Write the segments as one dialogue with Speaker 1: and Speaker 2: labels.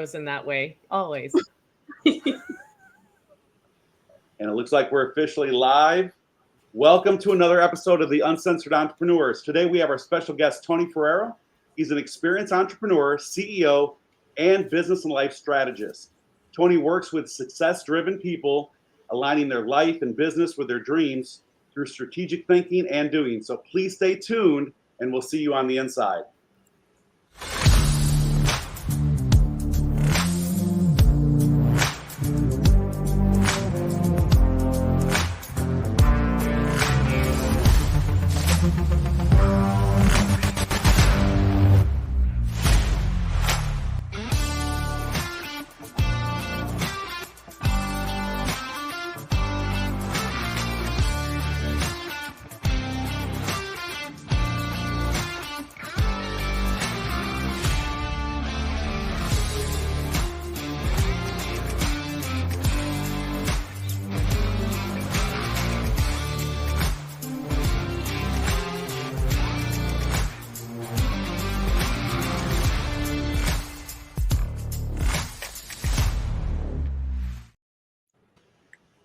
Speaker 1: arrows in that way, always.
Speaker 2: And it looks like we're officially live. Welcome to another episode of the Uncensored Entrepreneurs. Today we have our special guest, Tony Ferraro. He's an experienced entrepreneur, CEO, and business and life strategist. Tony works with success-driven people, aligning their life and business with their dreams through strategic thinking and doing. So please stay tuned, and we'll see you on the inside.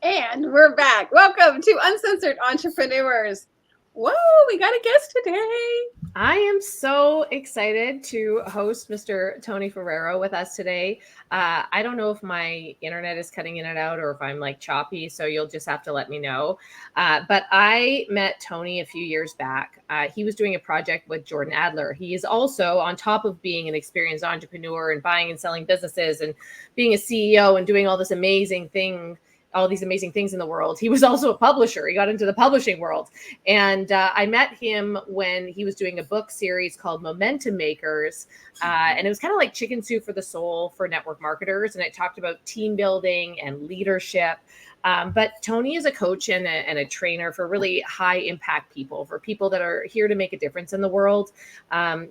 Speaker 3: And we're back. Welcome to Uncensored Entrepreneurs. Whoa, we got a guest today.
Speaker 1: I am so excited to host Mr. Tony Ferraro with us today. I don't know if my internet is cutting in and out or if I'm like choppy, so you'll just have to let me know. But I met Tony a few years back. He was doing a project with Jordan Adler. He is also, on top of being an experienced entrepreneur and buying and selling businesses and being a CEO and doing all these amazing things in the world, he was also a publisher. He got into the publishing world. And I met him when he was doing a book series called Momentum Makers. And it was kind of like Chicken Soup for the Soul for network marketers. And it talked about team building and leadership. But Tony is a coach and a trainer for really high impact people, for people that are here to make a difference in the world.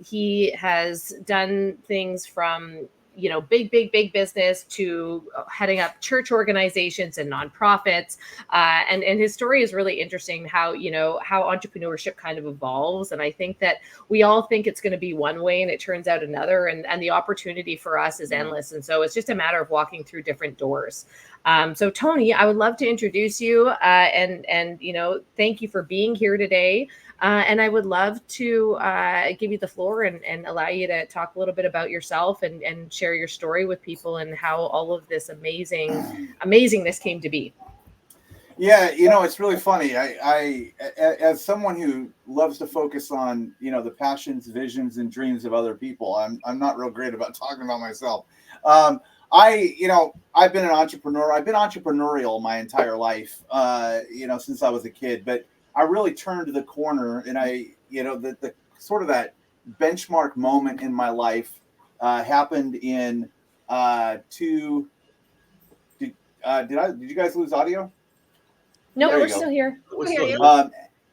Speaker 1: He has done things from big business to heading up church organizations and nonprofits. And his story is really interesting, how entrepreneurship kind of evolves. And I think that we all think it's going to be one way and it turns out another. And the opportunity for us is endless. And so it's just a matter of walking through different doors. So Tony, I would love to introduce you and thank you for being here today. And I would love to give you the floor and allow you to talk a little bit about yourself and share your story with people and how all of this amazingness came to be.
Speaker 4: Yeah, it's really funny. I as someone who loves to focus on, the passions, visions, and dreams of other people, I'm not real great about talking about myself. I've been an entrepreneur. I've been entrepreneurial my entire life, since I was a kid, but I really turned the corner, and the sort of that benchmark moment in my life happened in did you guys lose audio?
Speaker 1: No, we're still here.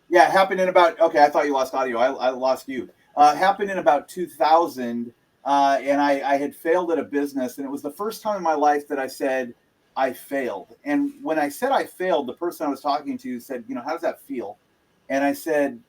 Speaker 4: Yeah, happened in about, okay, I thought you lost audio. I lost you. Happened in about 2000, and I had failed at a business, and it was the first time in my life that I said, I failed. And when I said I failed, the person I was talking to said, how does that feel? And I said,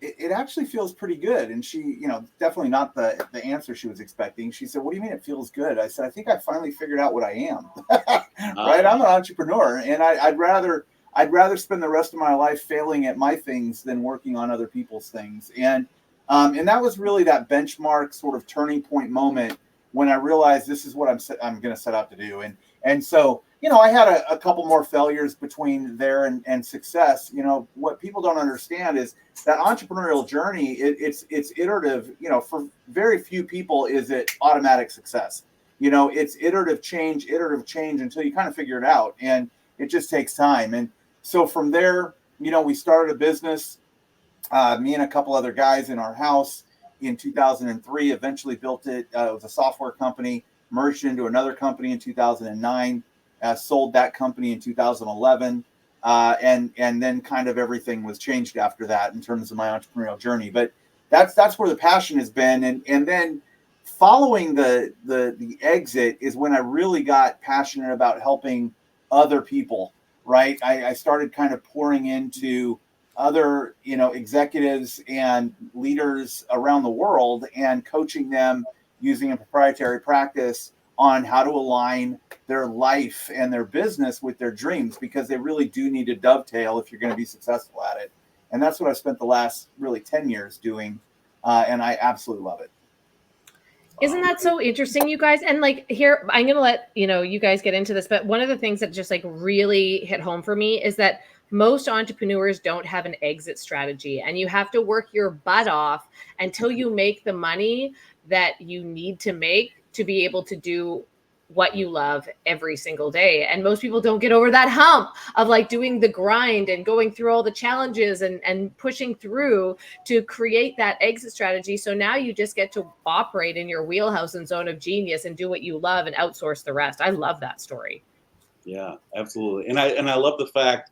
Speaker 4: it actually feels pretty good. And she, definitely not the answer she was expecting. She said, what do you mean it feels good? I said, I think I finally figured out what I am. Right? I'm an entrepreneur, and I'd rather spend the rest of my life failing at my things than working on other people's things. And that was really that benchmark sort of turning point moment when I realized this is what I'm going to set out to do. And so, I had a couple more failures between there and success. What people don't understand is that entrepreneurial journey, it's iterative. For very few people is it automatic success. It's iterative change until you kind of figure it out. And it just takes time. And so from there, we started a business, me and a couple other guys in our house in 2003, eventually built it. It was a software company, merged into another company in 2009, sold that company in 2011. And then kind of everything was changed after that in terms of my entrepreneurial journey. But that's where the passion has been. And then following the exit is when I really got passionate about helping other people, right? I started kind of pouring into other, executives and leaders around the world and coaching them using a proprietary practice on how to align their life and their business with their dreams, because they really do need to dovetail if you're going to be successful at it. And that's what I spent the last really 10 years doing. And I absolutely love it.
Speaker 1: Isn't that so interesting, you guys? And like here, I'm going to let, you guys get into this, but one of the things that just like really hit home for me is that most entrepreneurs don't have an exit strategy, and you have to work your butt off until you make the money that you need to make to be able to do what you love every single day. And most people don't get over that hump of like doing the grind and going through all the challenges and pushing through to create that exit strategy. So now you just get to operate in your wheelhouse and zone of genius and do what you love and outsource the rest. I love that story.
Speaker 2: Yeah, absolutely. And I love the fact,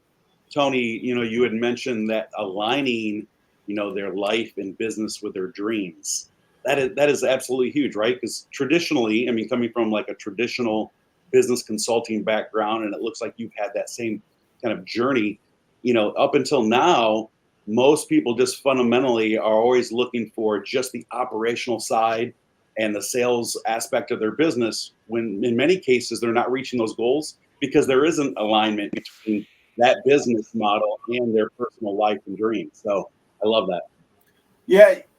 Speaker 2: Tony, you had mentioned that aligning, their life and business with their dreams. That is absolutely huge, right? Because traditionally, coming from like a traditional business consulting background, and it looks like you've had that same kind of journey, up until now, most people just fundamentally are always looking for just the operational side and the sales aspect of their business, when in many cases they're not reaching those goals because there isn't alignment between that business model and their personal life and dreams. So I love that.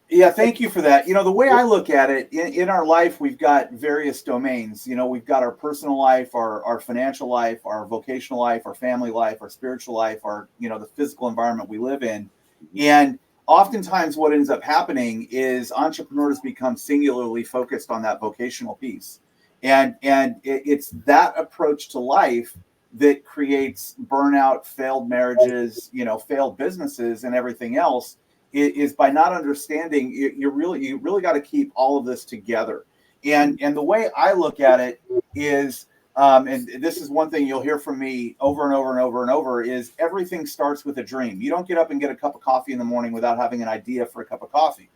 Speaker 4: Yeah, thank you for that. The way I look at it, in our life, we've got various domains. We've got our personal life, our financial life, our vocational life, our family life, our spiritual life, our, the physical environment we live in. And oftentimes what ends up happening is entrepreneurs become singularly focused on that vocational piece. And it's that approach to life that creates burnout, failed marriages, failed businesses and everything else. Is by not understanding, you really got to keep all of this together. And the way I look at it is, and this is one thing you'll hear from me over and over and over and over, is everything starts with a dream. You don't get up and get a cup of coffee in the morning without having an idea for a cup of coffee.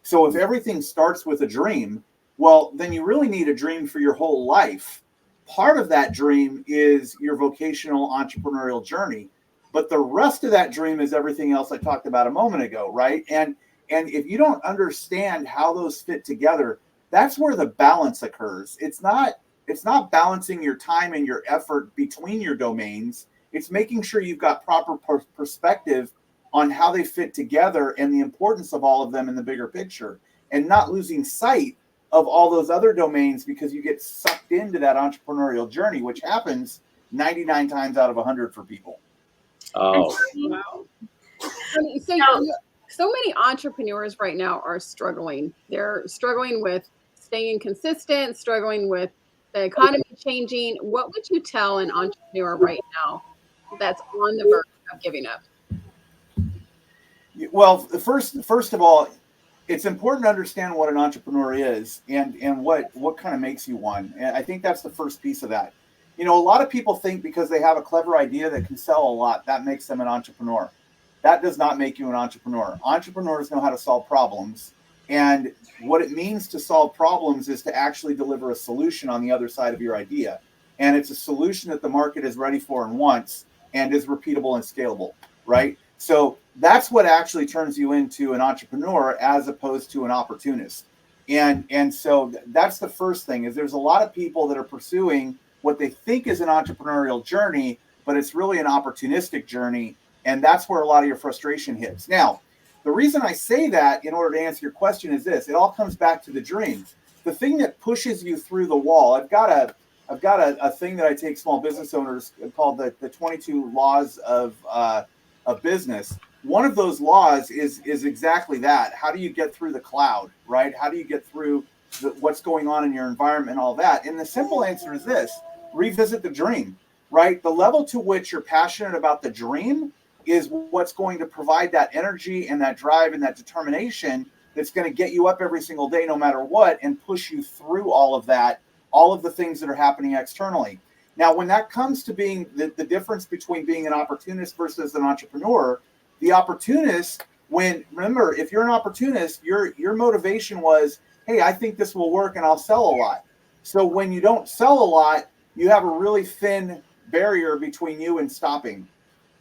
Speaker 4: So if everything starts with a dream, well, then you really need a dream for your whole life. Part of that dream is your vocational entrepreneurial journey. But the rest of that dream is everything else I talked about a moment ago, right? And if you don't understand how those fit together, that's where the balance occurs. It's not balancing your time and your effort between your domains. It's making sure you've got proper perspective on how they fit together and the importance of all of them in the bigger picture, and not losing sight of all those other domains because you get sucked into that entrepreneurial journey, which happens 99 times out of 100 for people.
Speaker 2: Oh,
Speaker 3: Wow. So many entrepreneurs right now are struggling. They're struggling with staying consistent, struggling with the economy changing. What would you tell an entrepreneur right now that's on the verge of giving up?
Speaker 4: Well, first of all, it's important to understand what an entrepreneur is and what kind of makes you one. And I think that's the first piece of that. A lot of people think because they have a clever idea that can sell a lot, that makes them an entrepreneur. That does not make you an entrepreneur. Entrepreneurs know how to solve problems. And what it means to solve problems is to actually deliver a solution on the other side of your idea. And it's a solution that the market is ready for and wants and is repeatable and scalable, right? So that's what actually turns you into an entrepreneur as opposed to an opportunist. And so that's the first thing, is there's a lot of people that are pursuing what they think is an entrepreneurial journey, but it's really an opportunistic journey. And that's where a lot of your frustration hits. Now, the reason I say that in order to answer your question is this: it all comes back to the dream. The thing that pushes you through the wall. I've got a thing that I take small business owners called the 22 laws of business. One of those laws is exactly that. How do you get through the cloud, right? How do you get through what's going on in your environment and all that? And the simple answer is this: revisit the dream, right? The level to which you're passionate about the dream is what's going to provide that energy and that drive and that determination that's going to get you up every single day, no matter what, and push you through all of that, all of the things that are happening externally. Now, when that comes to being the difference between being an opportunist versus an entrepreneur, the opportunist, remember, if you're an opportunist, your motivation was, hey, I think this will work and I'll sell a lot. So when you don't sell a lot, you have a really thin barrier between you and stopping.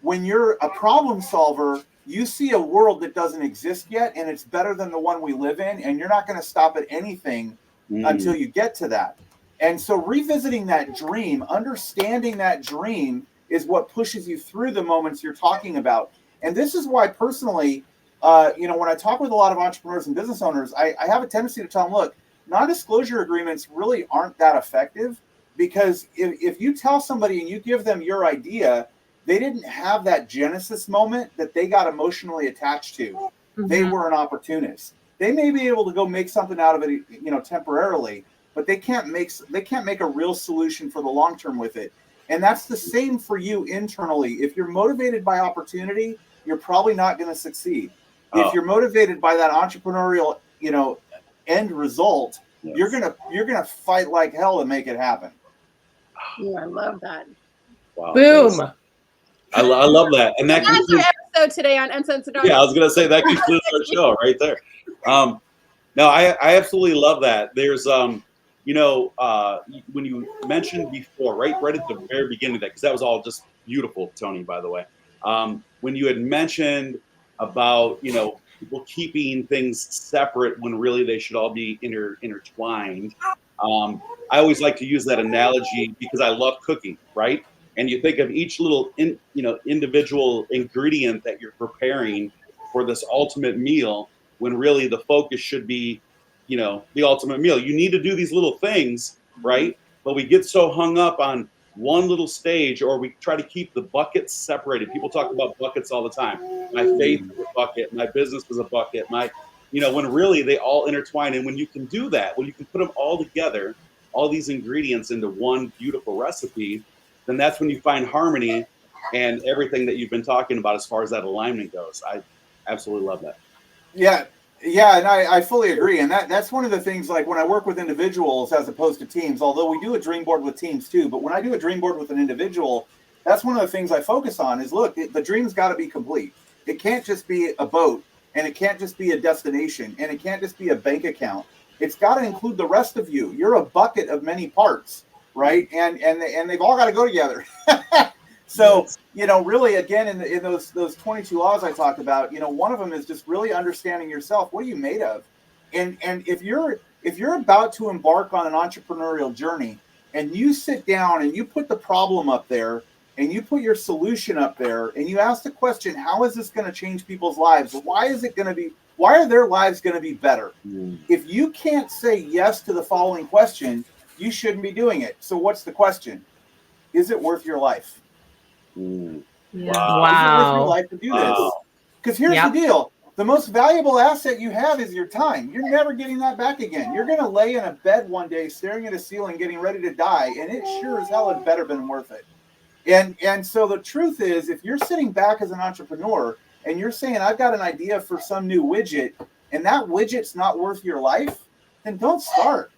Speaker 4: When you're a problem solver, you see a world that doesn't exist yet, and it's better than the one we live in, and you're not going to stop at anything until you get to that. And so revisiting that dream, understanding that dream is what pushes you through the moments you're talking about. And this is why personally, when I talk with a lot of entrepreneurs and business owners, I have a tendency to tell them, look, non-disclosure agreements really aren't that effective, because if you tell somebody and you give them your idea, they didn't have that genesis moment that they got emotionally attached to. Mm-hmm. They were an opportunist. They may be able to go make something out of it, temporarily, but they can't make a real solution for the long term with it. And that's the same for you internally. If you're motivated by opportunity, you're probably not going to succeed. If you're motivated by that entrepreneurial, end result, yes, you're gonna fight like hell to make it happen.
Speaker 3: Yeah, I love that.
Speaker 1: Wow. Boom.
Speaker 2: I love that. And that
Speaker 3: concludes our episode today on Uncensored Entrepreneurs.
Speaker 2: Yeah, I was gonna say that concludes our show right there. No, I absolutely love that. There's when you mentioned before, right at the very beginning of that, because that was all just beautiful, Tony, by the way. When you had mentioned about, people keeping things separate when really they should all be intertwined. I always like to use that analogy because I love cooking, right? And you think of each little individual ingredient that you're preparing for this ultimate meal, when really the focus should be, the ultimate meal. You need to do these little things, right? But we get so hung up on one little stage, or we try to keep the buckets separated. People talk about buckets all the time. My faith is a bucket, my business is a bucket, when really they all intertwine. And when you can do that, when you can put them all together, all these ingredients into one beautiful recipe, then that's when you find harmony and everything that you've been talking about as far as that alignment goes. I absolutely love that.
Speaker 4: Yeah, and I fully agree. And that's one of the things, like when I work with individuals as opposed to teams, although we do a dream board with teams too, but when I do a dream board with an individual, that's one of the things I focus on is, look, the dream's got to be complete. It can't just be a boat, and it can't just be a destination, and it can't just be a bank account. It's got to include the rest of you. You're a bucket of many parts, right? And they've all got to go together. So, really, again, in those 22 laws I talked about, one of them is just really understanding yourself. What are you made of? And if you're about to embark on an entrepreneurial journey, and you sit down and you put the problem up there, and you put your solution up there, and you ask the question, how is this going to change people's lives? Why are their lives going to be better? If you can't say yes to the following question, you shouldn't be doing it. So what's the question? Is it worth your life?
Speaker 1: Yeah.
Speaker 4: Wow. Is it worth your life to do this? Because here's the deal. The most valuable asset you have is your time. You're never getting that back again. You're going to lay in a bed one day staring at a ceiling getting ready to die, and it sure as hell had better been worth it. And so the truth is, if you're sitting back as an entrepreneur and you're saying, I've got an idea for some new widget, and that widget's not worth your life, then don't start.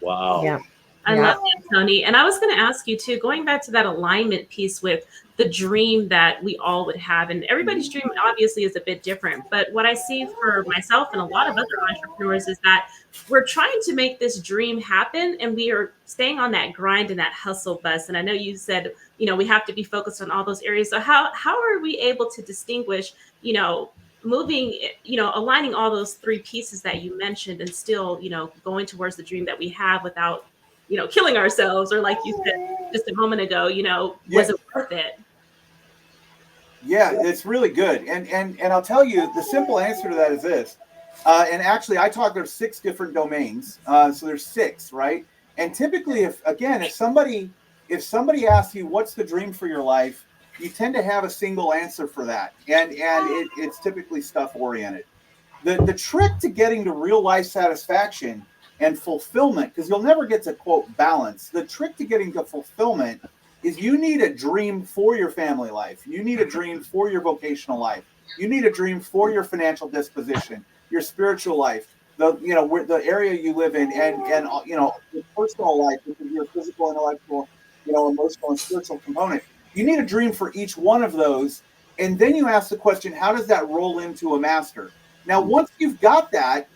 Speaker 2: Wow.
Speaker 1: Yeah.
Speaker 5: I love that, Tony. And I was going to ask you too, going back to that alignment piece with the dream that we all would have. And everybody's dream obviously is a bit different. But what I see for myself and a lot of other entrepreneurs is that we're trying to make this dream happen, and we are staying on that grind and that hustle bus. And I know you said, we have to be focused on all those areas. So how are we able to distinguish, moving, aligning all those three pieces that you mentioned, and still, going towards the dream that we have without, killing ourselves, or like you said just a moment ago, was it worth it?
Speaker 4: Yeah, it's really good. And I'll tell you, the simple answer to that is this. And actually, there's 6 different domains. So there's 6, right? And typically, if somebody asks you, what's the dream for your life, you tend to have a single answer for that. And it's typically stuff oriented. The trick to getting to real life satisfaction and fulfillment, because you'll never get to, quote, balance. The trick to getting to fulfillment is you need a dream for your family life. You need a dream for your vocational life. You need a dream for your financial disposition, your spiritual life, the area you live in, and your personal life, which is your physical, intellectual, emotional, and spiritual component. You need a dream for each one of those, and then you ask the question, how does that roll into a master? Now, once you've got that,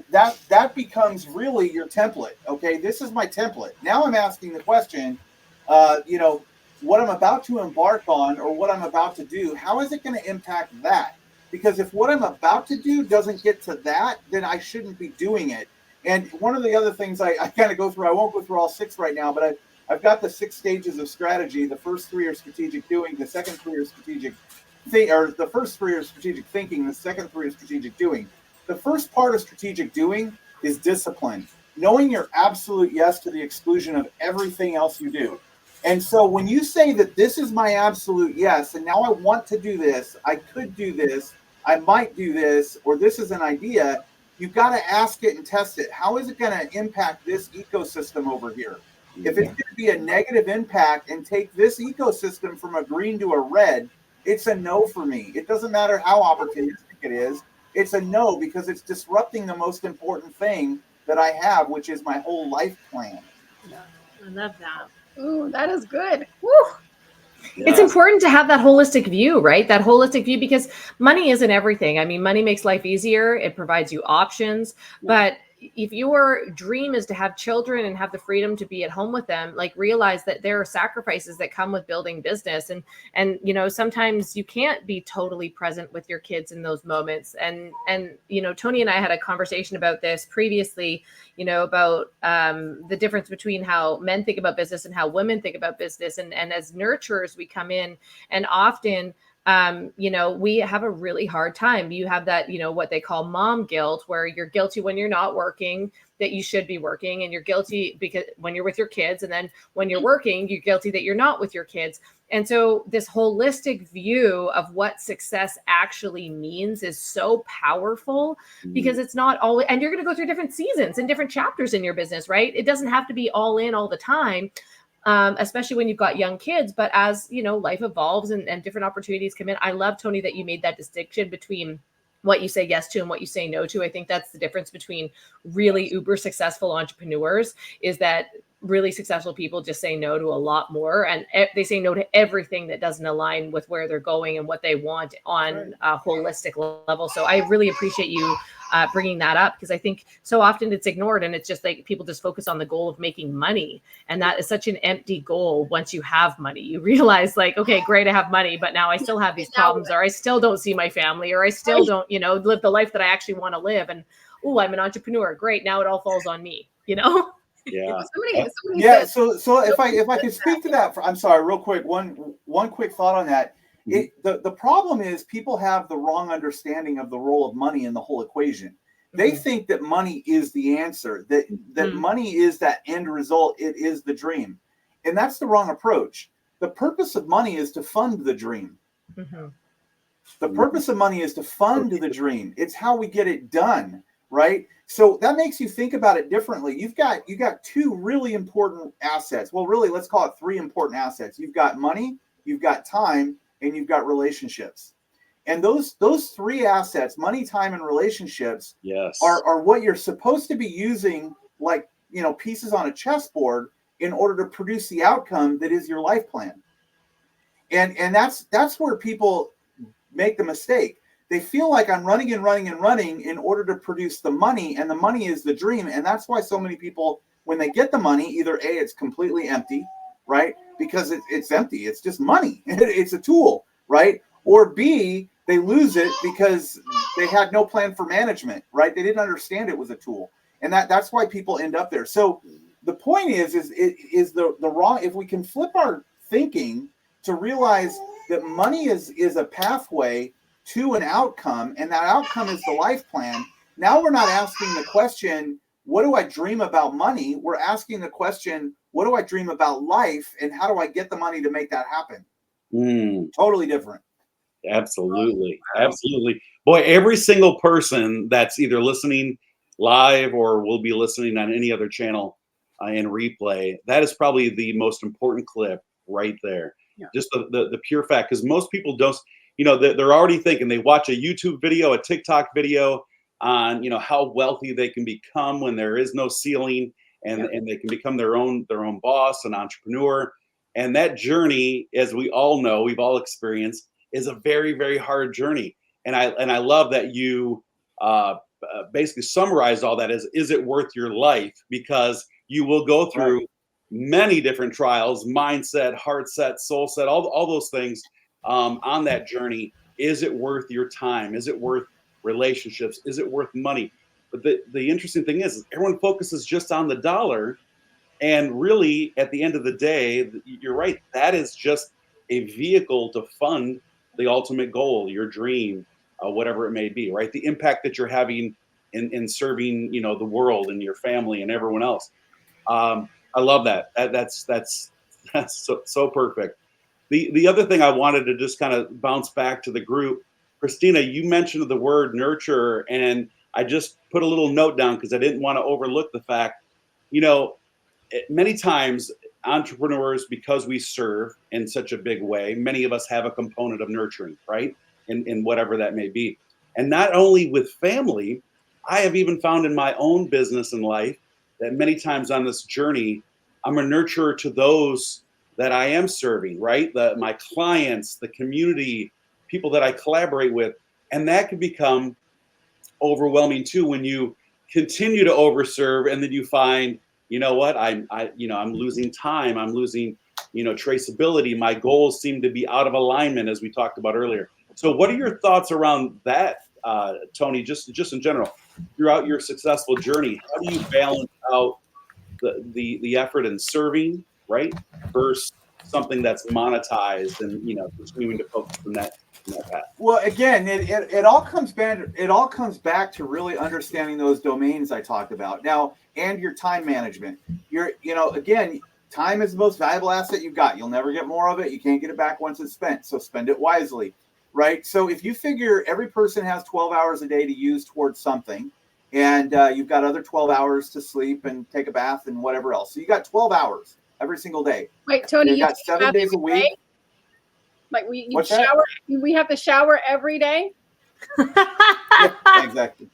Speaker 4: that becomes really your template. Okay, this is my template. Now I'm asking the question, what I'm about to embark on, or what I'm about to do, how is it going to impact that? Because if what I'm about to do doesn't get to that, then I shouldn't be doing it. And one of the other things I kind of go through, I won't go through all 6 right now, but I've got the 6 stages of strategy. The first 3 are strategic doing, the second 3 are strategic the first 3 are strategic thinking, the second 3 are strategic doing. The first part of strategic doing is discipline, knowing your absolute yes to the exclusion of everything else you do. And so when you say that this is my absolute yes, and now I want to do this, I could do this, I might do this, or this is an idea, you've got to ask it and test it. How is it going to impact this ecosystem over here? If it's going to be a negative impact and take this ecosystem from a green to a red, it's a no for me. It doesn't matter how opportunistic it is. It's a no because it's disrupting the most important thing that I have, which is my whole life plan.
Speaker 5: I love that.
Speaker 3: Ooh, that is good. Woo.
Speaker 2: Yeah.
Speaker 1: It's important to have that holistic view, right? That holistic view, because money isn't everything. I mean, money makes life easier. It provides you options. But if your dream is to have children and have the freedom to be at home with them, like realize that there are sacrifices that come with building business. And, you know, sometimes you can't be totally present with your kids in those moments. And, you know, Tony and I had a conversation about this previously, you know, about the difference between how men think about business and how women think about business. And as nurturers, we come in and often, you know, we have a really hard time. You have that, you know, what they call mom guilt, where you're guilty when you're not working, that you should be working, and you're guilty because when you're with your kids, and then when you're working, you're guilty that you're not with your kids. And so this holistic view of what success actually means is so powerful, because it's not always, and you're going to go through different seasons and different chapters in your business, right? It doesn't have to be all in all the time. Especially when you've got young kids. But as you know, life evolves and different opportunities come in. I love, Tony, that you made that distinction between what you say yes to and what you say no to. I think that's the difference between really uber successful entrepreneurs, is that really successful people just say no to a lot more, and they say no to everything that doesn't align with where they're going and what they want on a holistic level. So I really appreciate you bringing that up, because I think so often it's ignored, and it's just like people just focus on the goal of making money, and that is such an empty goal. Once you have money, you realize, like, okay, great, I have money, but now I still have these problems, or I still don't see my family, or I still don't, you know, live the life that I actually want to live. And oh, I'm an entrepreneur, great, now it all falls on me, you know.
Speaker 2: Yeah.
Speaker 3: Somebody
Speaker 4: Yeah.
Speaker 3: said,
Speaker 4: So if I could speak to that, I'm sorry, real quick. One quick thought on that. The problem is people have the wrong understanding of the role of money in the whole equation. They think that money is the answer, that money is that end result. It is the dream. And that's the wrong approach. The purpose of money is to fund the dream. The purpose of money is to fund the dream. It's how we get it done, right? So that makes you think about it differently. You've got 2 really important assets. Well, really, let's call it 3 important assets. You've got money, you've got time, and you've got relationships. And those 3 assets, money, time, and relationships, are what you're supposed to be using, like, you know, pieces on a chessboard, in order to produce the outcome that is your life plan. And that's where people make the mistake. They feel like I'm running and running and running in order to produce the money, and the money is the dream. And that's why so many people, when they get the money, either A, it's completely empty, right? Because it's empty. It's just money. It's a tool, right? Or B, they lose it because they had no plan for management, right? They didn't understand it was a tool. And that's why people end up there. So the point is the wrong, if we can flip our thinking to realize that money is a pathway to an outcome, and that outcome is the life plan. Now we're not asking the question, what do I dream about money? We're asking the question, what do I dream about life, and how do I get the money to make that happen? Totally different.
Speaker 2: Absolutely. Absolutely. Boy, every single person that's either listening live or will be listening on any other channel in replay, that is probably the most important clip right there.
Speaker 3: Yeah.
Speaker 2: Just the pure fact, because most people don't, you know, they're already thinking, they watch a YouTube video, a TikTok video on, you know, how wealthy they can become when there is no ceiling, and they can become their own boss, an entrepreneur. And that journey, as we all know, we've all experienced, is a very, very hard journey. And I love that you basically summarized all that as, is it worth your life? Because you will go through many different trials, mindset, heart set, soul set, all those things on that journey. Is it worth your time? Is it worth relationships? Is it worth money? But the interesting thing is everyone focuses just on the dollar. And really, at the end of the day, you're right. That is just a vehicle to fund the ultimate goal, your dream, whatever it may be, right? The impact that you're having in serving, the world and your family and everyone else. I love that. That's that's so perfect. The other thing I wanted to just kind of bounce back to the group, Christina, you mentioned the word nurture, and I just put a little note down because I didn't want to overlook the fact, you know, many times entrepreneurs, because we serve in such a big way, many of us have a component of nurturing, right? In whatever that may be. And not only with family, I have even found in my own business and life that many times on this journey, I'm a nurturer to those that I am serving, right? My clients, the community, people that I collaborate with. And that can become overwhelming too when you continue to overserve and then you find, you know what, I'm losing time, I'm losing, traceability, my goals seem to be out of alignment, as we talked about earlier. So what are your thoughts around that, Tony, just in general throughout your successful journey? How do you balance out the effort in serving, right, versus something that's monetized and continuing to focus on that path?
Speaker 4: Well, again, it all comes back to really understanding those domains I talked about now, and your time management. Again, time is the most valuable asset you've got. You'll never get more of it. You can't get it back once it's spent. So spend it wisely, right? So if you figure every person has 12 hours a day to use towards something, and you've got other 12 hours to sleep and take a bath and whatever else, so you got 12 hours every single day.
Speaker 3: Wait, Tony,
Speaker 4: you got 7 days a week.
Speaker 3: Like you
Speaker 4: What's
Speaker 3: shower,
Speaker 4: that?
Speaker 3: we have to shower every day.
Speaker 4: Yeah, exactly.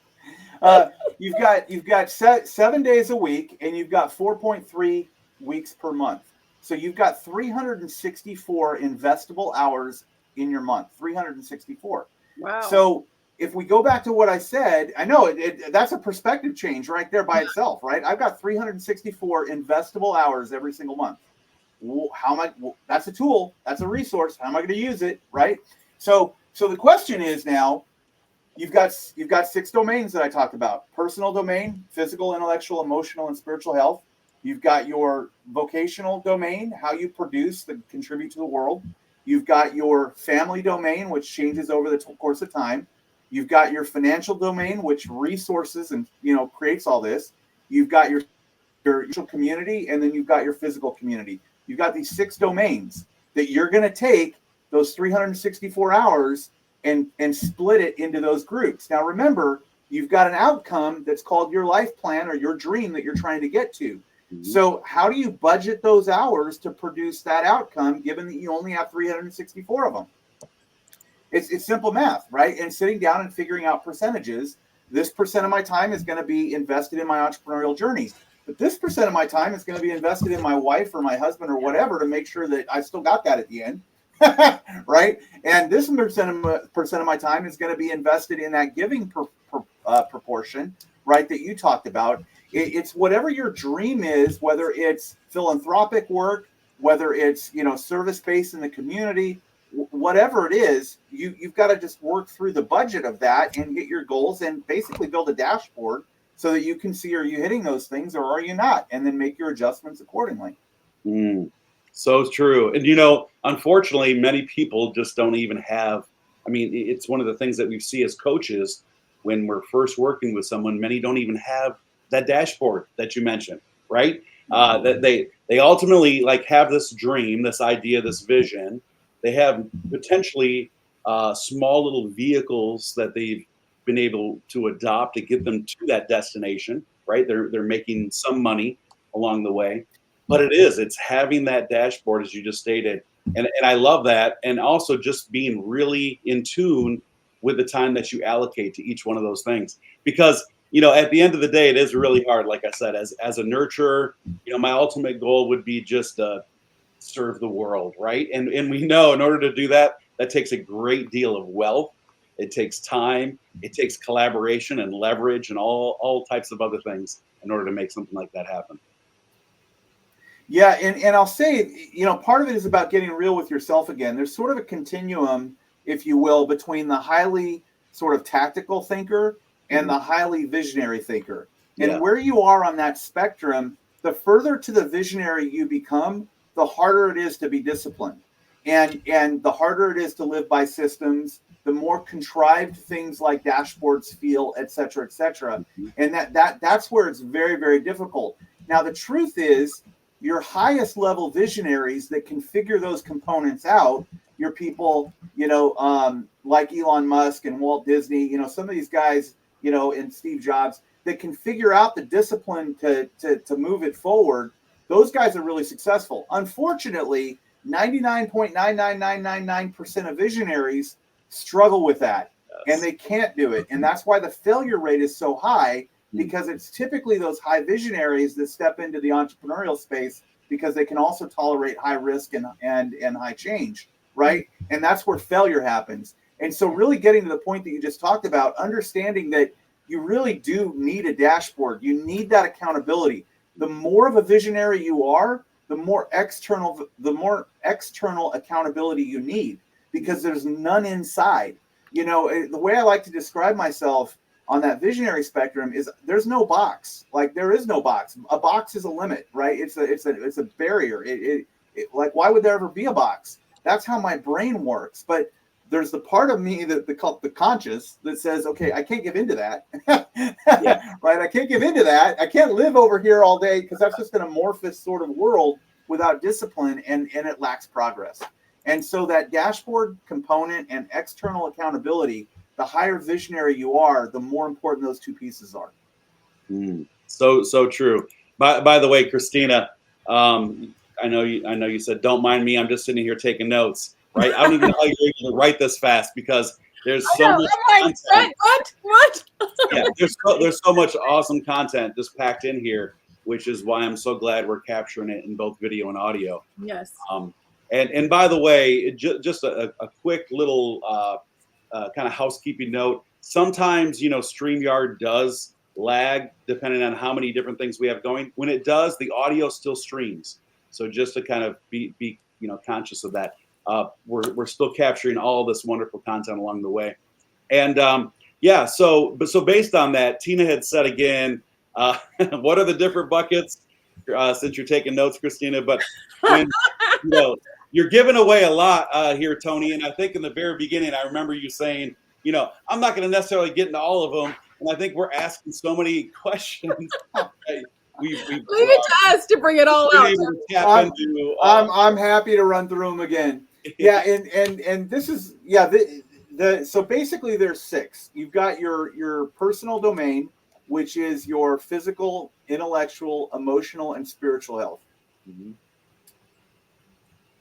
Speaker 4: You've got 7 days a week, and you've got 4.3 weeks per month. So you've got 364 investable hours in your month. 364.
Speaker 3: Wow.
Speaker 4: So if we go back to what I said, I know that's a perspective change right there by itself, right? I've got 364 investable hours every single month. How am I? That's a tool. That's a resource. How am I going to use it? Right. So the question is now, you've got 6 domains that I talked about: personal domain, physical, intellectual, emotional, and spiritual health. You've got your vocational domain, how you produce and contribute to the world. You've got your family domain, which changes over the course of time. You've got your financial domain, which resources and creates all this. You've got your community, and then you've got your physical community. You've got these 6 domains that you're going to take those 364 hours and split it into those groups. Now, remember, you've got an outcome that's called your life plan or your dream that you're trying to get to. Mm-hmm. So how do you budget those hours to produce that outcome, given that you only have 364 of them? It's simple math, right? And sitting down and figuring out percentages. This percent of my time is going to be invested in my entrepreneurial journey. But this percent of my time is going to be invested in my wife or my husband or whatever to make sure that I still got that at the end, right? And this percent of my time is going to be invested in that giving proportion, right, that you talked about. It's whatever your dream is, whether it's philanthropic work, whether it's service-based in the community, whatever it is, you've got to just work through the budget of that and get your goals and basically build a dashboard so that you can see, are you hitting those things or are you not? And then make your adjustments accordingly.
Speaker 2: So true. And, unfortunately, many people just don't even have, it's one of the things that we see as coaches when we're first working with someone. Many don't even have that dashboard that you mentioned, right? That they ultimately have this dream, this idea, this vision. They have potentially small little vehicles that they've been able to adopt to get them to that destination, right? They're making some money along the way, but it's having that dashboard, as you just stated. And I love that. And also just being really in tune with the time that you allocate to each one of those things, because, at the end of the day, it is really hard. Like I said, as a nurturer, my ultimate goal would be just to serve the world, right? And we know in order to do that, that takes a great deal of wealth. It takes time, it takes collaboration and leverage and all types of other things in order to make something like that happen.
Speaker 4: Yeah, and I'll say, part of it is about getting real with yourself again. There's sort of a continuum, if you will, between the highly sort of tactical thinker and the highly visionary thinker. And
Speaker 2: Yeah.
Speaker 4: where you are on that spectrum, the further to the visionary you become, the harder it is to be disciplined. And the harder it is to live by systems, the more contrived things like dashboards feel, et cetera, et cetera. And that's where it's very, very difficult. Now, the truth is, your highest level visionaries that can figure those components out, your people, like Elon Musk and Walt Disney, some of these guys, and Steve Jobs, that can figure out the discipline to move it forward, those guys are really successful. Unfortunately, 99.99999% of visionaries struggle with that, and they can't do it. And that's why the failure rate is so high, because it's typically those high visionaries that step into the entrepreneurial space because they can also tolerate high risk and high change, right? And that's where failure happens. And so really getting to the point that you just talked about, understanding that you really do need a dashboard. You need that accountability. The more of a visionary you are, the more external accountability you need, because there's none inside. The way I like to describe myself on that visionary spectrum is there's no box. Like, there is no box. A box is a limit, right? It's a barrier. Like, why would there ever be a box? That's how my brain works. But there's the part of me that the conscious that says, okay, I can't give into that. Yeah. Right? I can't give into that. I can't live over here all day, because that's just an amorphous sort of world without discipline, and it lacks progress. And so that dashboard component and external accountability, the higher visionary you are, the more important those two pieces are.
Speaker 2: So true. By the way, Christina, I know you said, don't mind me, I'm just sitting here taking notes, right? I don't even know how you're able to write this fast, because there's so much content.
Speaker 3: What?
Speaker 2: Yeah, there's so much awesome content just packed in here, which is why I'm so glad we're capturing it in both video and audio.
Speaker 3: Yes.
Speaker 2: And by the way, just a quick little kind of housekeeping note. Sometimes, StreamYard does lag depending on how many different things we have going. When it does, the audio still streams. So just to kind of be conscious of that. We're still capturing all this wonderful content along the way. And so based on that, Tina had said again, what are the different buckets? Since you're taking notes, Christina, but when you're giving away a lot here, Tony. And I think in the very beginning, I remember you saying, I'm not going to necessarily get into all of them. And I think we're asking so many questions. Leave it
Speaker 3: to us to bring it all out.
Speaker 4: I'm happy to run through them again. Yeah, and this is so basically there's 6. You've got your personal domain, which is your physical, intellectual, emotional, and spiritual health. Mm-hmm.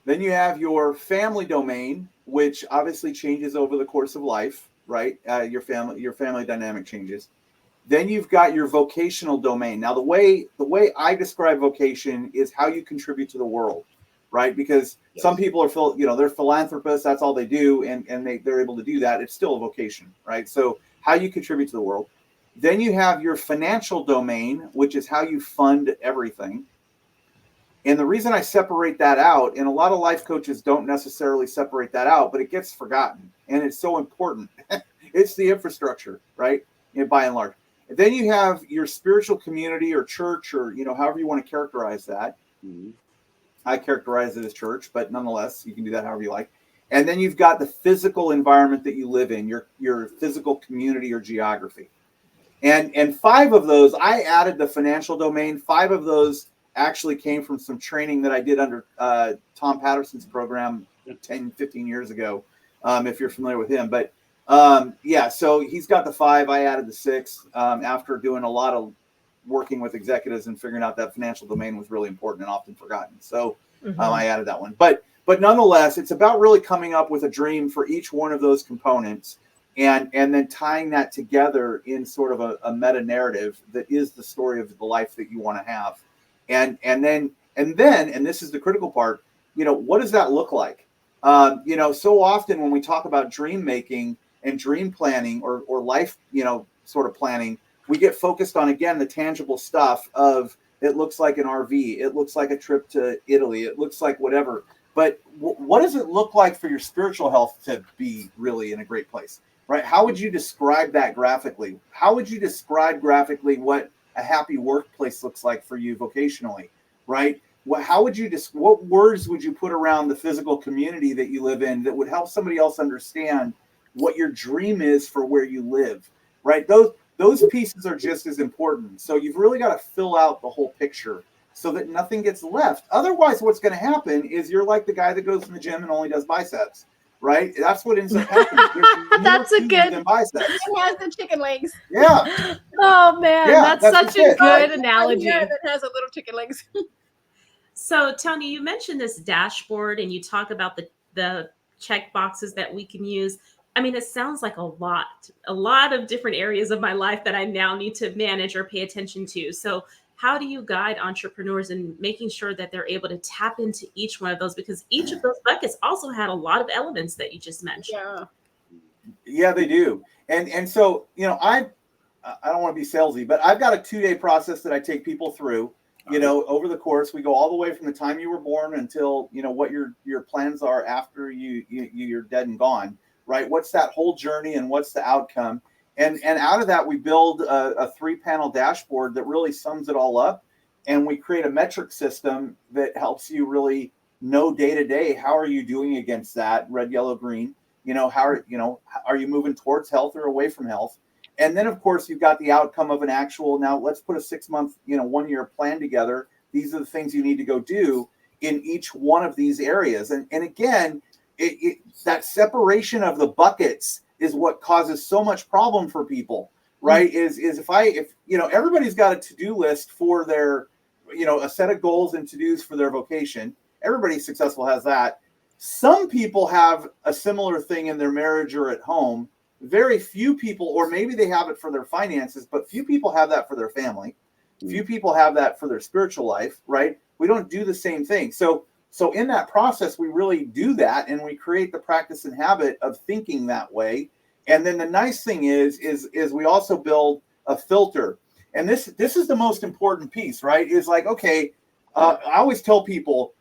Speaker 4: Then you have your family domain, which obviously changes over the course of life, right? Your family dynamic changes. Then you've got your vocational domain. Now, the way I describe vocation is how you contribute to the world, right? Because some people are, they're philanthropists. That's all they do, and they're able to do that. It's still a vocation, right? So how you contribute to the world. Then you have your financial domain, which is how you fund everything. And the reason I separate that out, and a lot of life coaches don't necessarily separate that out, but it gets forgotten, and it's so important. It's the infrastructure, right? By and large. And then you have your spiritual community or church, or however you want to characterize that. Mm-hmm. I characterize it as church, but nonetheless, you can do that however you like. And then you've got the physical environment that you live in, your physical community or geography. And 5 of those, I added the financial domain. 5 of those actually came from some training that I did under Tom Patterson's program 10, 15 years ago, if you're familiar with him. But so he's got the 5. I added the 6 after doing a lot of working with executives and figuring out that financial domain was really important and often forgotten. So I added that one. But nonetheless, it's about really coming up with a dream for each one of those components, and then tying that together in sort of a meta narrative that is the story of the life that you want to have. And then this is the critical part, what does that look like? So often when we talk about dream making and dream planning or life, sort of planning, we get focused on, again, the tangible stuff of, it looks like an RV, it looks like a trip to Italy, it looks like whatever. But what does it look like for your spiritual health to be really in a great place? right? How would you describe that graphically? How would you describe graphically what a happy workplace looks like for you vocationally, right? How would you what words would you put around the physical community that you live in that would help somebody else understand what your dream is for where you live, right? Those pieces are just as important. So you've really got to fill out the whole picture so that nothing gets left. Otherwise, what's going to happen is you're like the guy that goes in the gym and only does biceps, right? That's what ends up happening. There's more
Speaker 1: That's a
Speaker 4: to you
Speaker 1: good-
Speaker 4: than biceps.
Speaker 3: It has the chicken legs.
Speaker 4: Yeah.
Speaker 1: Oh man,
Speaker 4: Yeah,
Speaker 1: that's
Speaker 4: that's
Speaker 1: such
Speaker 4: just
Speaker 1: a
Speaker 4: it,
Speaker 1: good
Speaker 4: right?
Speaker 1: analogy.
Speaker 3: That has a little chicken legs.
Speaker 5: So, Tony, you mentioned this dashboard and you talk about the check boxes that we can use. I mean, it sounds like a lot of different areas of my life that I now need to manage or pay attention to. So, how do you guide entrepreneurs in making sure that they're able to tap into each one of those? Because each of those buckets also had a lot of elements that you just mentioned.
Speaker 3: Yeah.
Speaker 4: Yeah, they do. And so, you know, I don't want to be salesy, but I've got a 2-day process that I take people through. You know, over the course, we go all the way from the time you were born until, you know, what your plans are after you're dead and gone, right? What's that whole journey and what's the outcome? And out of that, we build a 3-panel dashboard that really sums it all up. And we create a metric system that helps you really know day to day, how are you doing against that red, yellow, green? You know, are you moving towards health or away from health? And then, of course, you've got the outcome of an actual, now let's put a 6-month, 1-year plan together. These are the things you need to go do in each one of these areas. And again, that separation of the buckets is what causes so much problem for people, right? Mm-hmm. If everybody's got a to-do list for their, a set of goals and to-dos for their vocation. Everybody successful has that. Some people have a similar thing in their marriage or at home. Very few people, or maybe they have it for their finances, but few people have that for their family. Few people have that for their spiritual life, right? We don't do the same thing. So in that process, we really do that, and we create the practice and habit of thinking that way. And then the nice thing is we also build a filter. And this is the most important piece, right? Is like, okay, I always tell people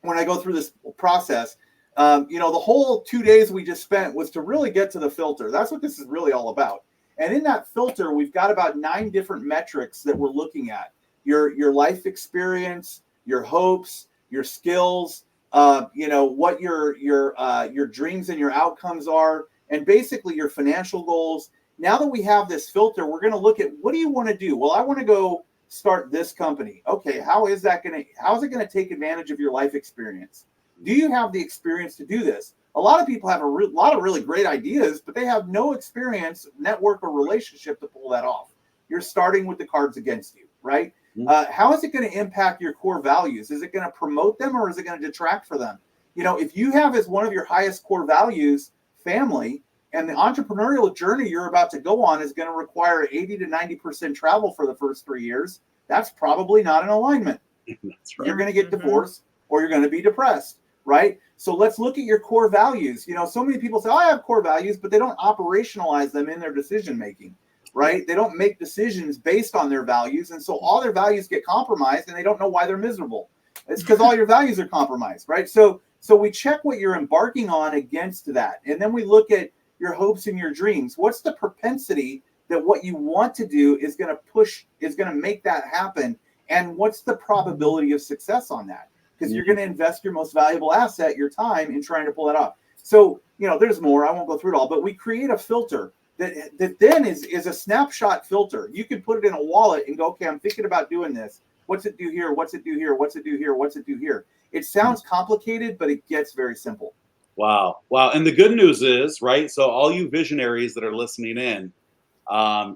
Speaker 4: when I go through this process, the whole 2 days we just spent was to really get to the filter. That's what this is really all about. And in that filter, we've got about 9 different metrics that we're looking at. Your life experience, your hopes, your skills, what your dreams and your outcomes are, and basically your financial goals. Now that we have this filter, we're going to look at, what do you want to do? Well, I want to go start this company. Okay, how is it going to take advantage of your life experience? Do you have the experience to do this? A lot of people have a lot of really great ideas, but they have no experience, network, or relationship to pull that off. You're starting with the cards against you, right? Mm-hmm. How is it going to impact your core values? Is it going to promote them, or is it going to detract for them? If you have as one of your highest core values family, and the entrepreneurial journey you're about to go on is going to require 80 to 90% travel for the first 3 years, that's probably not in alignment. That's right. You're going to get divorced, or you're going to be depressed. Right? So let's look at your core values. So many people say, I have core values, but they don't operationalize them in their decision making, right? They don't make decisions based on their values. And so all their values get compromised, and they don't know why they're miserable. It's because all your values are compromised, right? So we check what you're embarking on against that. And then we look at your hopes and your dreams. What's the propensity that what you want to do is going to make that happen? And what's the probability of success on that? Because you're going to invest your most valuable asset, your time, in trying to pull that off. So, there's more. I won't go through it all, but we create a filter that then is a snapshot filter. You can put it in a wallet and go, okay, I'm thinking about doing this. What's it do here? What's it do here? What's it do here? What's it do here? It sounds complicated, but it gets very simple.
Speaker 2: Wow. And the good news is, right, so all you visionaries that are listening in,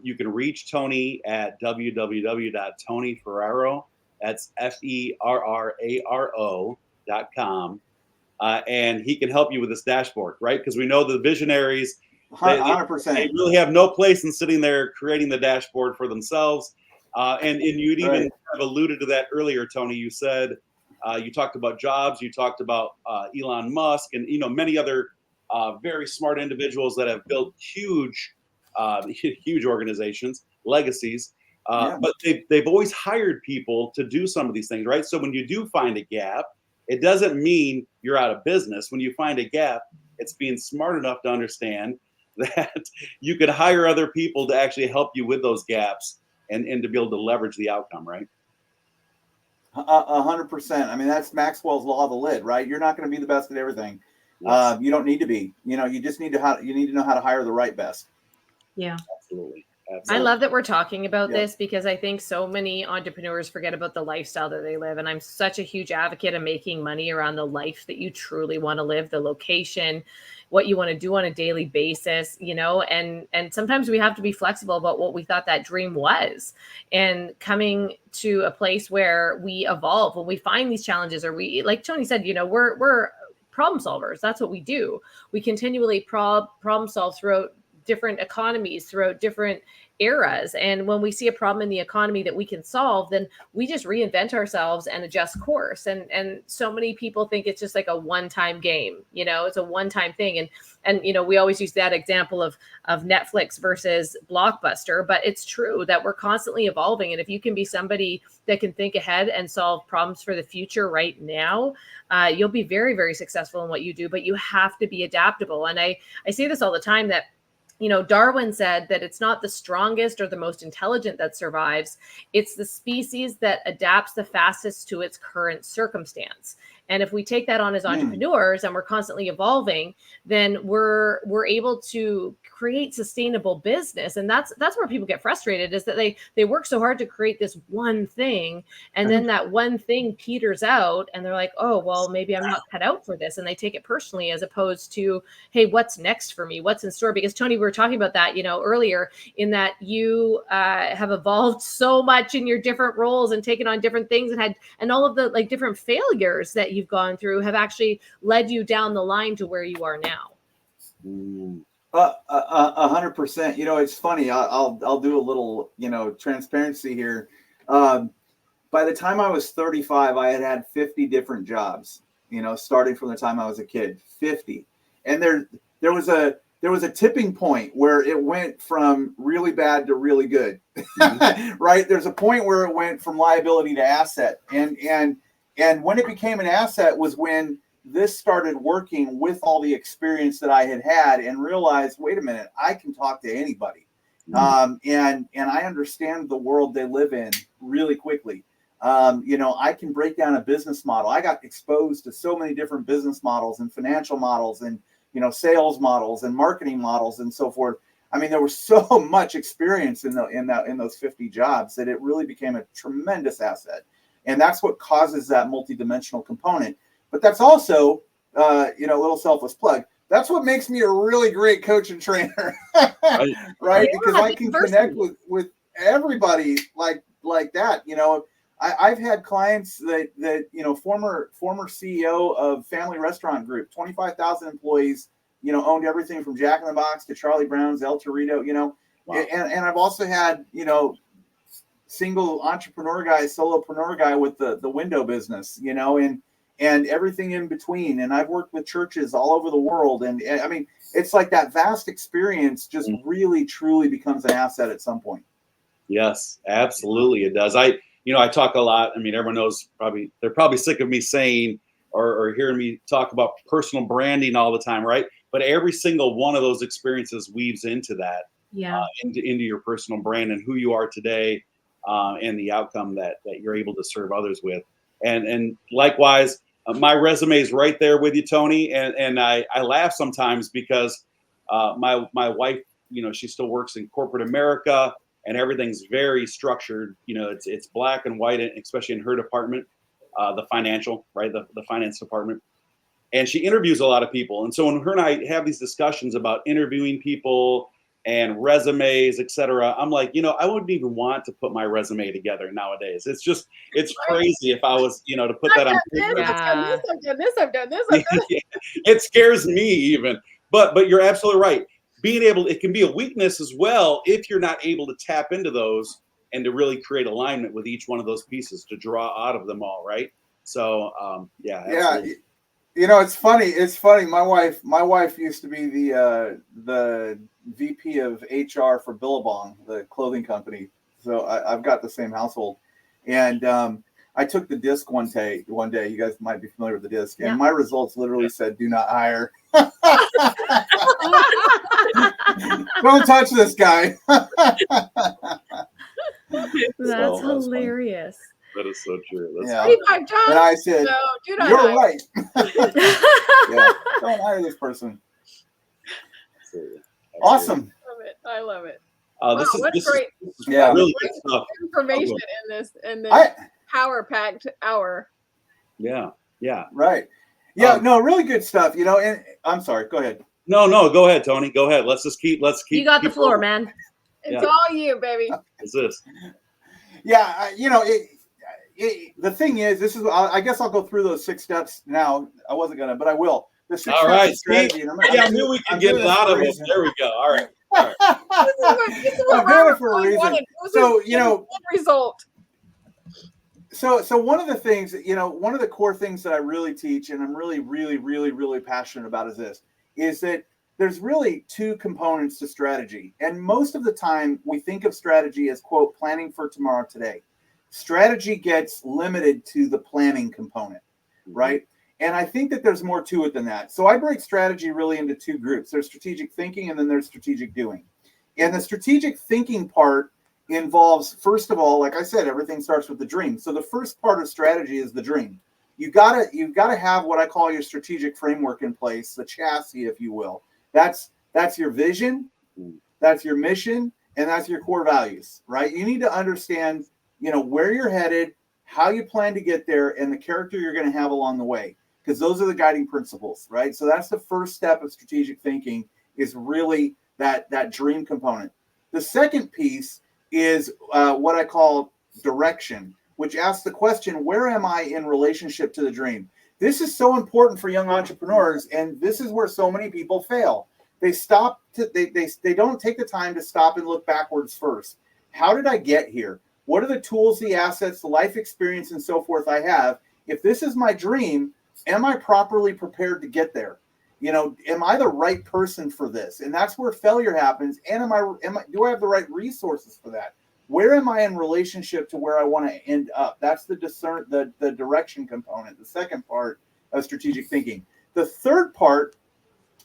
Speaker 2: you can reach Tony at www.tonyferraro. That's FERRARO.com. And he can help you with this dashboard, right? Because we know the visionaries,
Speaker 4: 100%.
Speaker 2: They really have no place in sitting there creating the dashboard for themselves. And you'd even have alluded to that earlier, Tony. You said you talked about Jobs, you talked about Elon Musk, and many other very smart individuals that have built huge organizations, legacies. But they've always hired people to do some of these things, right? So when you do find a gap, it doesn't mean you're out of business. When you find a gap, it's being smart enough to understand that you could hire other people to actually help you with those gaps and to be able to leverage the outcome, right?
Speaker 4: 100%. I mean, that's Maxwell's law of the lid, right? You're not going to be the best at everything.
Speaker 2: Yes.
Speaker 4: You don't need to be. You just need to know how to hire the right best.
Speaker 5: Yeah.
Speaker 2: Absolutely.
Speaker 1: I love that we're talking about
Speaker 4: Yeah.
Speaker 1: this, because I think so many entrepreneurs forget about the lifestyle that they live. And I'm such a huge advocate of making money around the life that you truly want to live, the location, what you want to do on a daily basis, and sometimes we have to be flexible about what we thought that dream was, and coming to a place where we evolve when we find these challenges, or we, like Tony said, we're problem solvers. That's what we do. We continually problem solve throughout different economies, throughout different eras. And when we see a problem in the economy that we can solve, then we just reinvent ourselves and adjust course. And so many people think it's just like a one-time game, it's a one-time thing. And we always use that example of Netflix versus Blockbuster, but it's true that we're constantly evolving. And if you can be somebody that can think ahead and solve problems for the future right now, you'll be very, very successful in what you do, but you have to be adaptable. And I say this all the time, that Darwin said that it's not the strongest or the most intelligent that survives. It's the species that adapts the fastest to its current circumstance. And if we take that on as entrepreneurs and we're constantly evolving, then we're able to create sustainable business. And that's where people get frustrated, is that they work so hard to create this one thing, and then that one thing peters out, and they're like, oh, well, maybe I'm not cut out for this. And they take it personally, as opposed to, hey, what's next for me? What's in store? Because Tony, we were talking about that, earlier, in that you have evolved so much in your different roles and taken on different things, and all of the different failures that you've gone through have actually led you down the line to where you are now.
Speaker 4: 100%. It's funny. I'll do a little, transparency here. By the time I was 35, I had 50 different jobs, starting from the time I was a kid, 50. And there was a tipping point where it went from really bad to really good, right? There's a point where it went from liability to asset. And when it became an asset was when this started working with all the experience that I had and realized, wait a minute, I can talk to anybody. And I understand the world they live in really quickly. I can break down a business model. I got exposed to so many different business models and financial models and, sales models and marketing models and so forth. I mean, there was so much experience in those 50 jobs that it really became a tremendous asset. And that's what causes that multidimensional component. But that's also, a little selfless plug. That's what makes me a really great coach and trainer, right? Because I can connect with everybody like that. I've had clients that former CEO of Family Restaurant Group, 25,000 employees, owned everything from Jack in the Box to Charlie Brown's, El Torito, wow. And I've also had, single entrepreneur guy, solopreneur guy with the window business, and everything in between. And I've worked with churches all over the world. And I mean, it's like that vast experience just really, truly becomes an asset at some point.
Speaker 2: Yes, absolutely. It does. I talk a lot. I mean, everyone knows they're probably sick of me saying or hearing me talk about personal branding all the time, right? But every single one of those experiences weaves into that, into your personal brand and who you are today, and the outcome that you're able to serve others with. And likewise, my resume is right there with you, Tony. And I laugh sometimes because my wife, she still works in corporate America, and everything's very structured. It's black and white, especially in her department, the financial, right? The finance department. And she interviews a lot of people. And so when her and I have these discussions about interviewing people and resumes, et cetera, I'm like, I wouldn't even want to put my resume together nowadays. It's crazy if I was, to put that on paper.
Speaker 3: I've done this.
Speaker 2: It scares me even. But you're absolutely right. It can be a weakness as well if you're not able to tap into those and to really create alignment with each one of those pieces to draw out of them all, right? So, absolutely.
Speaker 4: It's funny. It's funny. My wife used to be the VP of HR for Billabong, the clothing company. So I've got the same household. And I took the disc one day. You guys might be familiar with the disc. And my results literally said, "Do not hire." Don't touch this guy.
Speaker 1: That's hilarious.
Speaker 2: That is so true. That's
Speaker 4: Yeah.
Speaker 3: Pretty pipe John.
Speaker 4: And I said,
Speaker 3: So do not
Speaker 4: "You're
Speaker 3: hire.
Speaker 4: right. Yeah, don't hire this person."
Speaker 2: absolutely.
Speaker 4: Awesome.
Speaker 3: I love it.
Speaker 2: This
Speaker 3: Wow, what
Speaker 2: is
Speaker 3: great
Speaker 4: Yeah.
Speaker 2: really good stuff.
Speaker 3: information in this power-packed hour.
Speaker 2: Yeah.
Speaker 4: Right. Yeah. No, really good stuff. And I'm sorry. Go ahead.
Speaker 2: No, go ahead, Tony. Go ahead. Let's keep.
Speaker 1: You got the floor, man.
Speaker 3: It's
Speaker 2: Yeah.
Speaker 3: all you, baby.
Speaker 2: What's this?
Speaker 4: Yeah. The thing is, this is. I guess I'll go through those 6 steps now. I wasn't gonna, but I will. The 6
Speaker 2: All
Speaker 4: steps
Speaker 2: right.
Speaker 4: of strategy. and
Speaker 2: I knew we could get it out of it. There we go. All right.
Speaker 3: This is what
Speaker 4: I'm doing it
Speaker 3: Robert
Speaker 4: for a
Speaker 3: really
Speaker 4: reason.
Speaker 3: wanted. This
Speaker 4: So,
Speaker 3: is end result.
Speaker 4: So one of the things, one of the core things that I really teach, and I'm really, really, really, really passionate about is that there's really 2 components to strategy. And most of the time we think of strategy as, quote, planning for tomorrow today. Strategy gets limited to the planning component, right? And I think that there's more to it than that. So I break strategy really into 2 groups. There's strategic thinking and then there's strategic doing. And the strategic thinking part involves, first of all, like I said, everything starts with the dream. So the first part of strategy is the dream. You've got to have what I call your strategic framework in place, the chassis, if you will. That's your vision, that's your mission, and that's your core values, right? You need to understand, where you're headed, how you plan to get there, and the character you're going to have along the way, because those are the guiding principles, right? So that's the first step of strategic thinking, is really that dream component. The second piece is what I call direction, which asks the question, where am I in relationship to the dream? This is so important for young entrepreneurs, and this is where so many people fail. They they don't take the time to stop and look backwards first. How did I get here? What are the tools, the assets, the life experience, and so forth I have? If this is my dream, am I properly prepared to get there? Am I the right person for this? And that's where failure happens. And do I have the right resources for that? Where am I in relationship to where I want to end up? That's the direction component, the second part of strategic thinking. The third part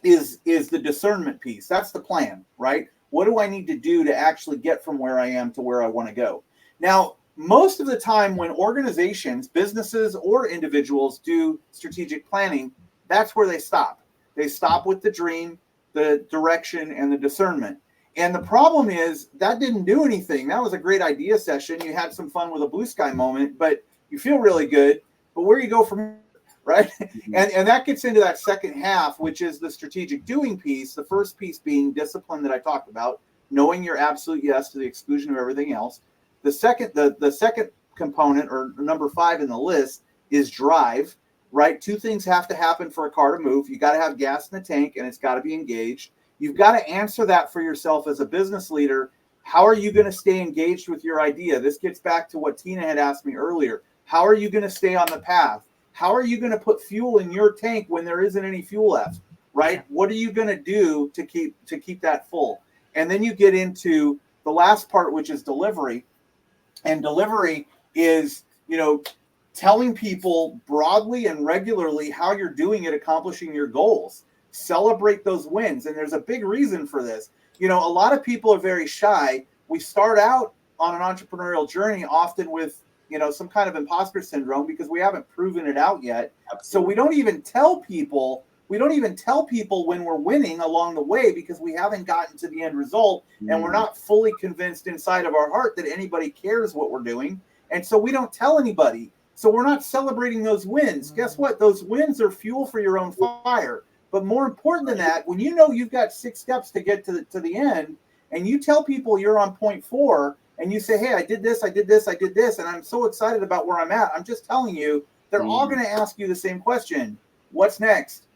Speaker 4: is the discernment piece. That's the plan, right? What do I need to do to actually get from where I am to where I want to go? Now, most of the time when organizations, businesses, or individuals do strategic planning, that's where they stop. They stop with the dream, the direction, and the discernment. And the problem is that didn't do anything. That was a great idea session. You had some fun with a blue sky moment, but you feel really good. But where you go from here, right? And that gets into that second half, which is the strategic doing piece. The first piece being discipline that I talked about, knowing your absolute yes to the exclusion of everything else. The second component, or number 5 in the list, is drive. Right? 2 things have to happen for a car to move. You got to have gas in the tank, and it's got to be engaged. You've got to answer that for yourself as a business leader. How are you going to stay engaged with your idea? This gets back to what Tina had asked me earlier. How are you going to stay on the path? How are you going to put fuel in your tank when there isn't any fuel left? Right? What are you going to do to keep that full? And then you get into the last part, which is delivery. And delivery is, telling people broadly and regularly how you're doing at accomplishing your goals. Celebrate those wins. And there's a big reason for this. A lot of people are very shy. We start out on an entrepreneurial journey often with, some kind of imposter syndrome because we haven't proven it out yet. So we don't even tell people when we're winning along the way because we haven't gotten to the end result and we're not fully convinced inside of our heart that anybody cares what we're doing. And so we don't tell anybody. So we're not celebrating those wins. Guess what? Those wins are fuel for your own fire. But more important than that, when you've got 6 steps to get to the end, and you tell people you're on point 4, and you say, hey, I did this, and I'm so excited about where I'm at. I'm just telling you, they're all going to ask you the same question. What's next?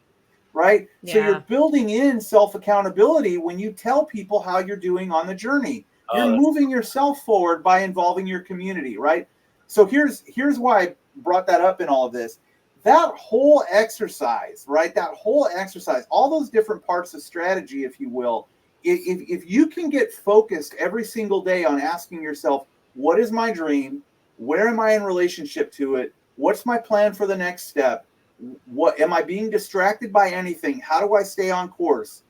Speaker 4: Right? Yeah. So you're building in self-accountability when you tell people how you're doing on the journey. You're moving yourself forward by involving your community, right? So here's why I brought that up in all of this. That whole exercise, right? All those different parts of strategy, if you will, if you can get focused every single day on asking yourself, what is my dream? Where am I in relationship to it? What's my plan for the next step? What am I being distracted by anything? How do I stay on course?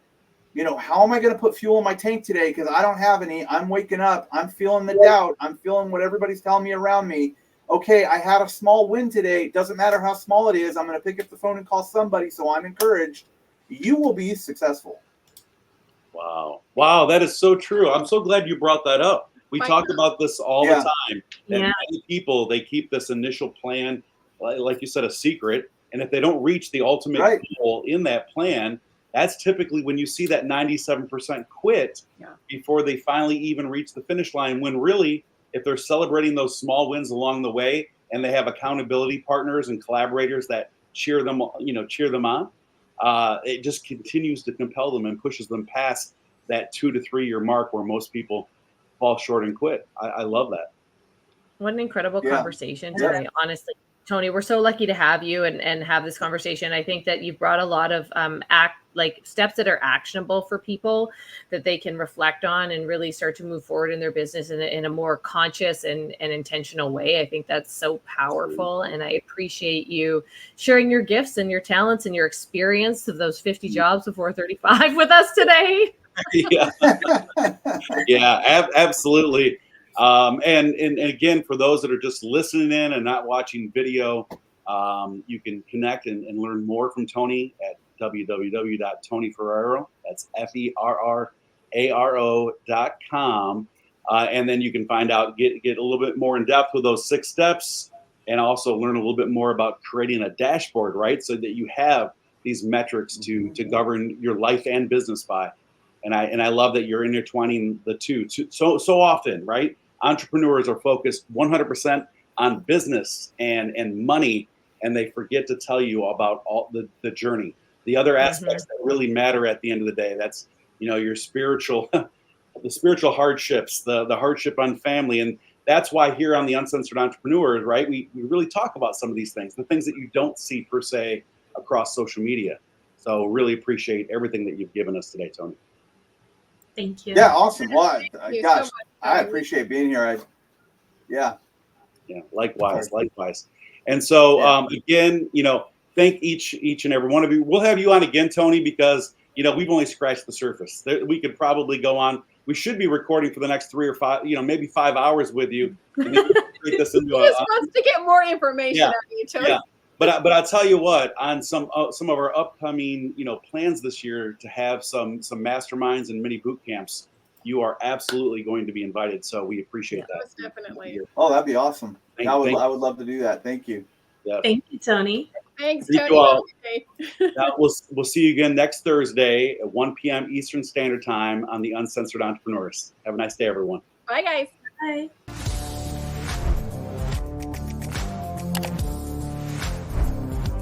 Speaker 4: how am I going to put fuel in my tank today? Because I don't have any. I'm waking up. I'm feeling the doubt. I'm feeling what everybody's telling me around me. Okay, I had a small win today. It doesn't matter how small it is. I'm going to pick up the phone and call somebody, so I'm encouraged. You will be successful.
Speaker 2: Wow, that is so true. I'm so glad you brought that up. We talk about this all the time. And many people, they keep this initial plan, like you said, a secret. And if they don't reach the ultimate goal in that plan, that's typically when you see that 97% quit before they finally even reach the finish line. When really, if they're celebrating those small wins along the way and they have accountability partners and collaborators that cheer them on, it just continues to compel them and pushes them past that 2 to 3 year mark where most people fall short and quit. I love that.
Speaker 1: What an incredible conversation today. Honestly, Tony, we're so lucky to have you and have this conversation. I think that you've brought a lot of steps that are actionable for people that they can reflect on and really start to move forward in their business in a more conscious and intentional way. I think that's so powerful. And I appreciate you sharing your gifts and your talents and your experience of those 50 jobs before 35 with us today.
Speaker 2: Absolutely. And again, for those that are just listening in and not watching video, you can connect and learn more from Tony at www.tonyferraro. That's FERRARO.com. And then you can find out, get a little bit more in depth with those 6 steps, and also learn a little bit more about creating a dashboard, right? So that you have these metrics to govern your life and business by. And I love that you're intertwining the two so often, right? Entrepreneurs are focused 100% on business and money, and they forget to tell you about all the journey, the other aspects that really matter at the end of the day. That's, your spiritual, the spiritual hardships, the hardship on family. And that's why here on the Uncensored Entrepreneurs, right, we really talk about some of these things, the things that you don't see per se across social media. So really appreciate everything that you've given us today, Tony.
Speaker 5: Thank you.
Speaker 4: Yeah, awesome. Well,
Speaker 3: gosh, so
Speaker 4: I appreciate being here.
Speaker 2: Likewise. And so again, thank each and every one of you. We'll have you on again, Tony, because we've only scratched the surface. We could probably go on. We should be recording for the next 3 or 5, maybe 5 hours with you. And then
Speaker 3: he just wants to get more information out of you, Tony.
Speaker 2: Yeah. But I'll tell you what, on some of our upcoming plans this year to have some masterminds and mini boot camps, you are absolutely going to be invited. So we appreciate that.
Speaker 3: Most definitely.
Speaker 4: Oh, that'd be awesome. I would love to do that. Thank you.
Speaker 2: Yeah.
Speaker 5: Thank you, Tony.
Speaker 3: Thanks,
Speaker 2: Thank
Speaker 3: Tony.
Speaker 2: you all. Now, we'll see you again next Thursday at 1 p.m. Eastern Standard Time on the Uncensored Entrepreneurs. Have a nice day, everyone.
Speaker 3: Bye, guys.
Speaker 5: Bye.